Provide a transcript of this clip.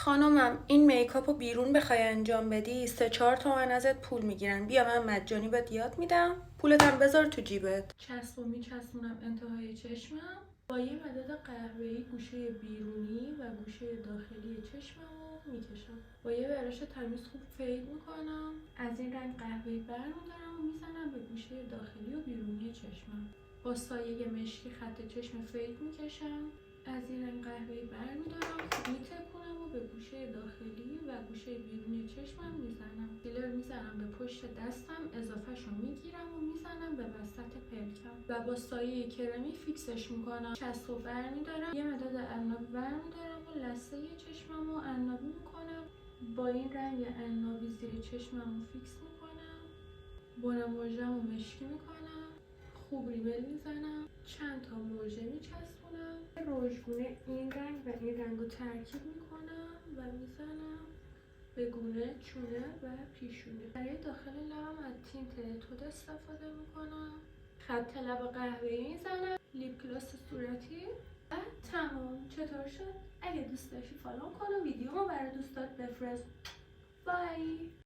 خانمم این میکاپ رو بیرون بخوای انجام بدی 3-4 تومن ازت پول میگیرن. بیا من مجانی بهت یاد میدم، پولت هم بذار تو جیبت. چسب و میچسبونم انتهای چشمم با یه مداد قهوه‌ای گوشه بیرونی و گوشه داخلی چشمم رو میکشم. با یه برش تمیز خوب فید میکنم. از این رنگ قهوه‌ای برمیدارم و میزنم به گوشه داخلی و بیرونی چشمم. با سایه مشکی خط چشم فید میکشم. از این رنگ قهوه‌ای برمیدارم، میتکونم و به گوشه داخلی و گوشه بیرونی چشمم میزنم. فیلر میزنم به پشت دستم، اضافهشو میگیرم و میزنم به وسط پلکم و با سایه کرمی فیکسش میکنم. چسب رو برمیدارم، یه مداد عنابی برمیدارم و لثه چشمم رو عنابی میکنم. با این رنگ عنابی زیر چشمم رو فیکس میکنم. بن مژم رو مشکی میکنم، خوب ریمل میزنم، چند تا مژه میچسبونم، رژگونه این رنگ و این رنگ رو ترکیب میکنم و میزنم به گونه، چونه و پیشونه. برای داخل لبم از تینت تود استفاده میکنم. خط لب قهوه‌ای میزنم، لیپ گلاس صورتی و تمام. چطور شد؟ اگه دوست داشتی فالو کن و ویدیومو برای دوستات بفرست. بای.